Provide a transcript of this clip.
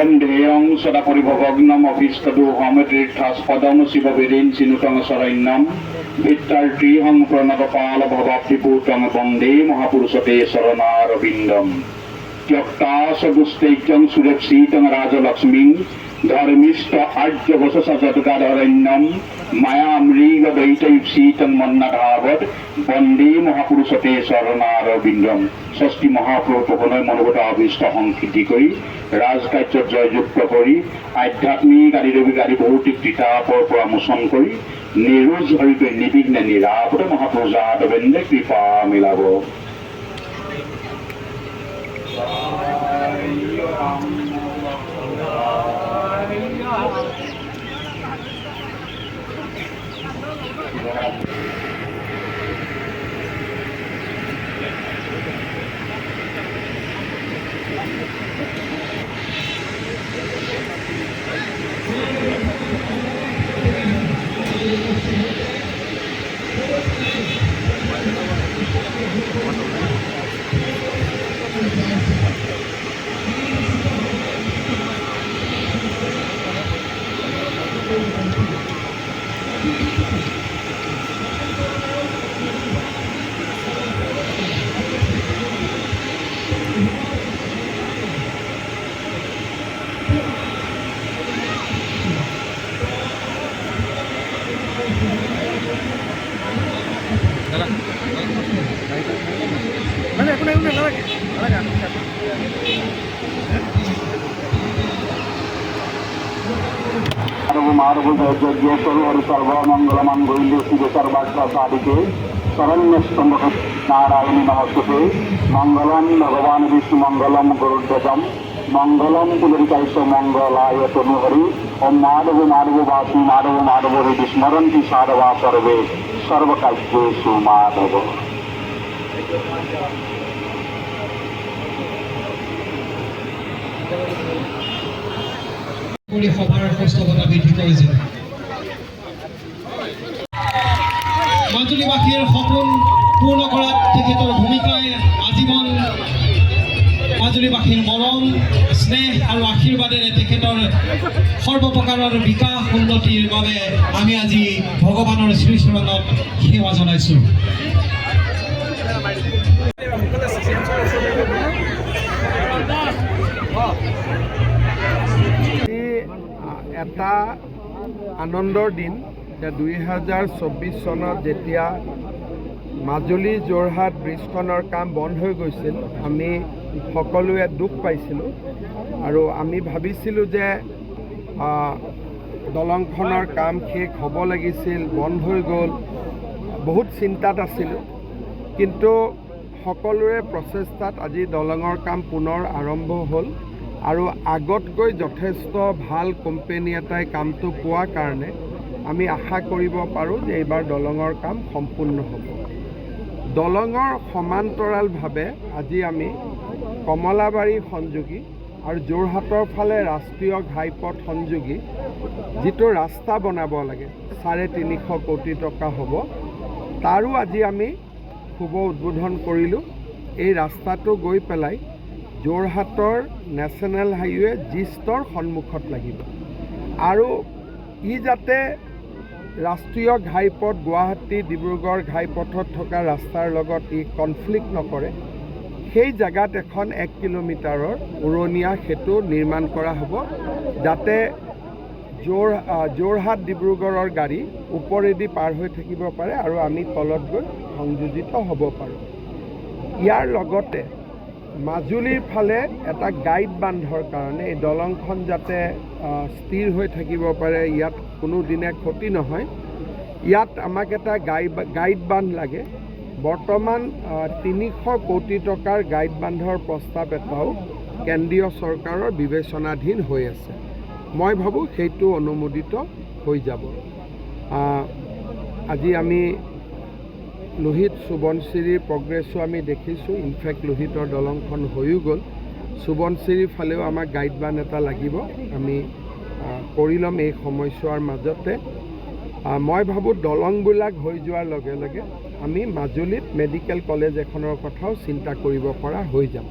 Ondeyong sada paribabagnam avistaduham tirthaspadaam sivavirin sinutang sarainnam vittartrihang pranavapala bhavaptiputang bande mahapurusate saranarabindam tyakta sadustaityang surepsitang rajalakshming dharmishta ajyavasa sajadgadharanyam mayamriga daitayipsitang mannadhavat bande mahapurusate saranarabindam ষষ্ঠী মহাপ্ৰভুলৈ মনোগত আবিষ্ট সংকৃতি কৰি ৰাজকাৰ্যত জয়যুক্ত কৰি আধ্যাত্মিক আদিৰবিক আদি ভৌতিক তিতাপৰ পৰা মোচন কৰি নিৰোজ হৰিকৈ নিবিঘ্নে নিৰাপদে মহাপ্ৰভু যাদৱেন্দ্ৰে কৃপা মিলাব। सर्वमंगलमंगल्य शिव सर्वार्थसाधिके शरण्यस्तंभ नारायणी नमस्ते मंगलम भगवान विष्णु मंगलम गुरुध्वजम मंगलम पुलरिकाश मंगलाय तनुहरि ओम माधव माधव वासु माधव माधव हृदय स्मरन्ति साधवा सर्वे सर्वकार्येषु माधव। সভাৰ সুস্থতা বৃদ্ধি কৰিছে। মাজুলীবাসীৰ সপোন পূৰ্ণ কৰাত তেখেতৰ ভূমিকাই আজীৱন মাজুলীবাসীৰ মৰম স্নেহ আৰু আশীৰ্বাদেৰে তেখেতৰ সৰ্বপ্ৰকাৰৰ বিকাশ উন্নতিৰ বাবে আমি আজি ভগৱানৰ শ্ৰীচৰণত সেৱা জনাইছোঁ। এটা আনন্দৰ দিন। 2024 চনত যেতিয়া মাজুলী যোৰহাট ব্ৰিজখনৰ কাম বন্ধ হৈ গৈছিল, আমি সকলোৱে দুখ পাইছিলোঁ আৰু আমি ভাবিছিলোঁ যে দলংখনৰ কাম শেষ হ'ব লাগিছিল, বন্ধ হৈ গ'ল, বহুত চিন্তাত আছিলোঁ। কিন্তু সকলোৰে প্ৰচেষ্টাত আজি দলঙৰ কাম পুনৰ আৰম্ভ হ'ল আৰু আগতকৈ যথেষ্ট ভাল কোম্পানী এটাই কামটো পোৱাৰ কাৰণে আমি আশা কৰিব পাৰোঁ যে এইবাৰ দলঙৰ কাম সম্পূৰ্ণ হ'ব। দলঙৰ সমান্তৰালভাৱে আজি আমি কমলাবাৰী সংযোগী আৰু যোৰহাটৰ ফালে ৰাষ্ট্ৰীয় ঘাইপথ সংযোগী যিটো ৰাস্তা বনাব লাগে 350 কোটি টকা হ'ব, তাৰো আজি আমি শুভ উদ্বোধন কৰিলোঁ। এই ৰাস্তাটো গৈ পেলাই যোৰহাটৰ নেশ্যনেল হাইৱে জিষ্টৰ সন্মুখত লাগিব আৰু ই যাতে ৰাষ্ট্ৰীয় ঘাইপথ গুৱাহাটী ডিব্ৰুগড় ঘাইপথত থকা ৰাস্তাৰ লগত ই কনফ্লিক্ট নকৰে, সেই জেগাত এখন 1 কিলোমিটাৰৰ উৰণীয়া সেতু নিৰ্মাণ কৰা হ'ব, যাতে যোৰহাট ডিব্ৰুগড়ৰ গাড়ী ওপৰেদি পাৰ হৈ থাকিব পাৰে আৰু আমি তলত গৈ সংযোজিত হ'ব পাৰোঁ। ইয়াৰ লগতে মাজুলীৰ ফালে এটা গাইড বান্ধৰ কাৰণে এই দলংখন যাতে স্থিৰ হৈ থাকিব পাৰে, ইয়াত কোনোদিনে ক্ষতি নহয়, ইয়াত আমাক এটা গাইড বান্ধ লাগে। বৰ্তমান 300 কোটি টকাৰ গাইড বান্ধৰ প্ৰস্তাৱ এটাও কেন্দ্ৰীয় চৰকাৰৰ বিবেচনাধীন হৈ আছে। মই ভাবোঁ সেইটো অনুমোদিত হৈ যাব। আজি আমি লোহিত সোৱণশিৰিৰ প্ৰগ্ৰেছো আমি দেখিছোঁ। ইনফেক্ট লোহিতৰ দলংখন হৈও গ'ল, সোৱণশিৰিৰ ফালেও আমাক গাইড বান এটা লাগিব, আমি কৰি ল'ম এই সময়ছোৱাৰ মাজতে। মই ভাবোঁ দলংবিলাক হৈ যোৱাৰ লগে লগে আমি মাজুলীত মেডিকেল কলেজ এখনৰ কথাও চিন্তা কৰিব পৰা হৈ যাম।